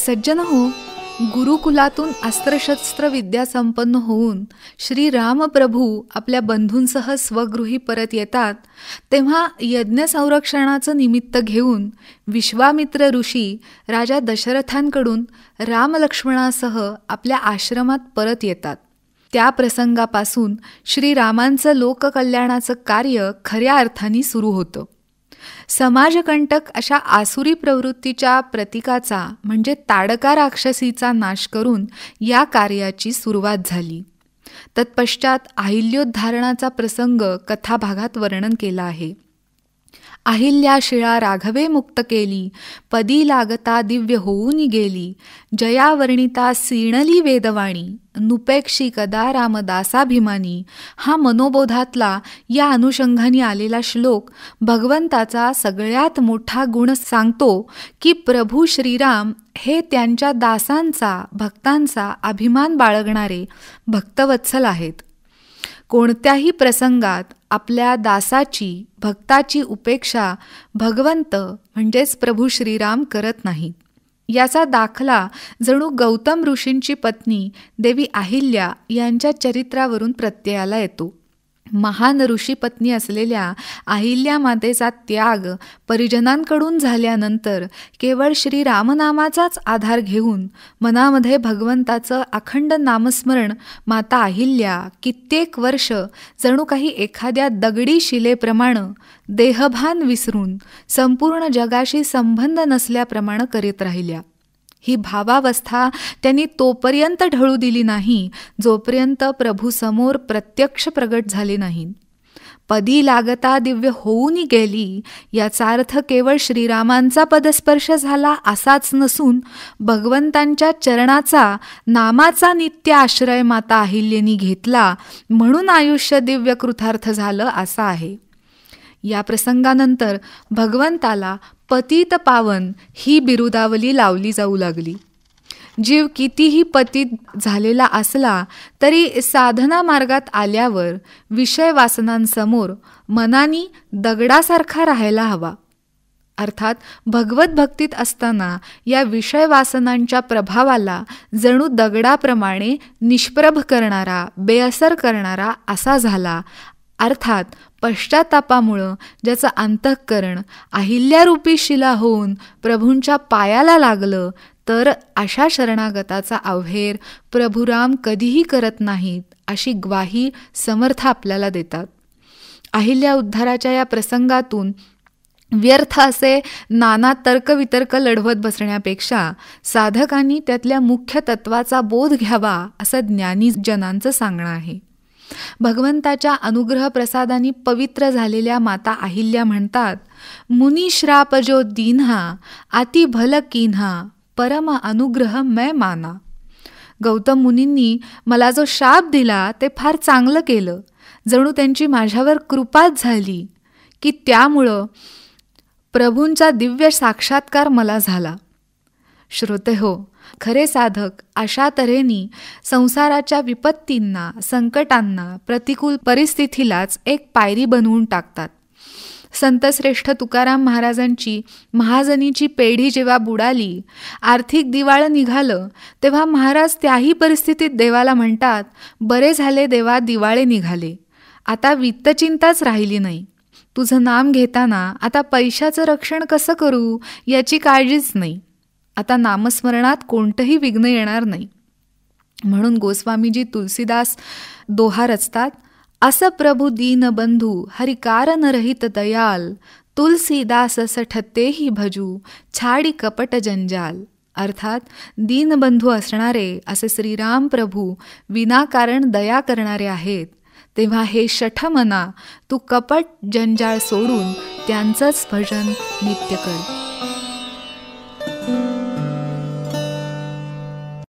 सज्जन हो, गुरुकुलातून अस्त्रशस्त्र विद्या संपन्न होऊन श्री रामप्रभू आपल्या बंधूंसह स्वगृही परत येतात, तेव्हा यज्ञ संरक्षणाचं निमित्त घेऊन विश्वामित्र ऋषी राजा दशरथांकडून रामलक्ष्मणासह आपल्या आश्रमात परत येतात. त्या प्रसंगापासून श्रीरामांचं लोककल्याणाचं कार्य खऱ्या अर्थाने सुरू होतं. समाजकंटक अशा आसुरी प्रवृत्तीच्या प्रतीकाचा म्हणजे ताडका राक्षसीचा नाश करून या कार्याची सुरुवात झाली. तत्पश्चात अहिल्योद्धारणाचा प्रसंग कथाभागात वर्णन केला आहे. अहिल्या शिळा राघवे मुक्त केली, पदी लागता दिव्य होऊन गेली, जया वर्णिता सीणली वेदवाणी, नुपेक्षी कदा रामदासाभिमानी. हा मनोबोधातला या अनुषंगाने आलेला श्लोक भगवंताचा सगळ्यात मोठा गुण सांगतो की प्रभू श्रीराम हे त्यांच्या दासांचा, भक्तांचा अभिमान बाळगणारे भक्तवत्सल आहेत. कोणत्याही प्रसंगात आपल्या दासाची, भक्ताची उपेक्षा भगवंत म्हणजेच प्रभू श्रीराम करत नाहीत. याचा दाखला जणू गौतम ऋषींची पत्नी देवी अहिल्या यांच्या चरित्रावरून प्रत्ययाला येतो. महान ऋषीपत्नी असलेल्या अहिल्या मातेचा त्याग परिजनांकडून झाल्यानंतर केवळ श्रीरामनामाचाच आधार घेऊन मनामध्ये भगवंताचं अखंड नामस्मरण माता अहिल्या कित्येक वर्ष जणू काही एखाद्या दगडी शिलेप्रमाणे देहभान विसरून संपूर्ण जगाशी संबंध नसल्याप्रमाणे करीत राहिल्या. ही भावावस्था त्यांनी तोपर्यंत ढळू दिली नाही जोपर्यंत प्रभूसमोर प्रत्यक्ष प्रगट झाले नाही. पदी लागता दिव्य होऊन गेली याचा अर्थ केवळ श्रीरामांचा पदस्पर्श झाला असाच नसून भगवंतांच्या चरणाचा, नामाचा नित्य आश्रय माता अहिल्येनी घेतला म्हणून आयुष्य दिव्य कृतार्थ झालं असा आहे. या प्रसंगानंतर भगवंताला पतित पावन ही बिरुदावली लावली जाऊ लागली. जीव कितीही पतित झालेला असला तरी साधना मार्गात आल्यावर विषय वासनांसमोर मनानी दगडासारखा राहायला हवा. अर्थात भगवत भक्तीत असताना या विषय वासनांच्या प्रभावाला जणू दगडाप्रमाणे निष्प्रभ करणारा, बेअसर करणारा असा झाला. अर्थात पश्चातापामुळं ज्याचं अंतःकरण अहिल्यारूपी शिला होऊन प्रभूंच्या पायाला लागलं, तर अशा शरणागताचा अवहेर प्रभुराम कधीही करत नाहीत अशी ग्वाही समर्थ आपल्याला देतात. अहिल्या उद्धाराच्या या प्रसंगातून व्यर्थ असे नाना तर्कवितर्क लढवत बसण्यापेक्षा साधकांनी त्यातल्या मुख्य तत्वाचा बोध घ्यावा असं ज्ञानी जनांचं सांगणं आहे. भगवंताच्या अनुग्रह प्रसादानी पवित्र झालेल्या माता अहिल्या म्हणतात, मुनी श्राप जो दीन्हा अति भल कीन्हा, परम अनुग्रह मैं माना. गौतम मुनींनी मला जो शाप दिला ते फार चांगलं केलं, जणू त्यांची माझ्यावर कृपाच झाली की त्यामुळं प्रभूंचा दिव्य साक्षात्कार मला झाला. श्रोते हो, खरे साधक अशा तऱ्हेनी संसाराच्या विपत्तींना, संकटांना, प्रतिकूल परिस्थितीलाच एक पायरी बनवून टाकतात. संतश्रेष्ठ तुकाराम महाराजांची महाजनीची पेढी जेव्हा बुडाली, आर्थिक दिवाळं निघालं, तेव्हा महाराज त्याही परिस्थितीत देवाला म्हणतात, बरे झाले देवा, दिवाळे निघाले, आता वित्तचिंताच राहिली नाही. तुझं नाम घेताना आता पैशाचं रक्षण कसं करू याची काळजीच नाही. आता नामस्मरणात कोणतंही विघ्न येणार नाही. म्हणून गोस्वामीजी तुलसीदास दोहा रचतात, अस प्रभु दीनबंधू हरिकारण रहित दयाल, तुलसीदास सठतेही भजू छाडी कपट जंजाल. अर्थात दीनबंधू असणारे असे श्रीराम प्रभू विनाकारण दया करणारे आहेत. तेव्हा हे शठ मना, तू कपट जंजाळ सोडून त्यांचंच भजन नित्य कर.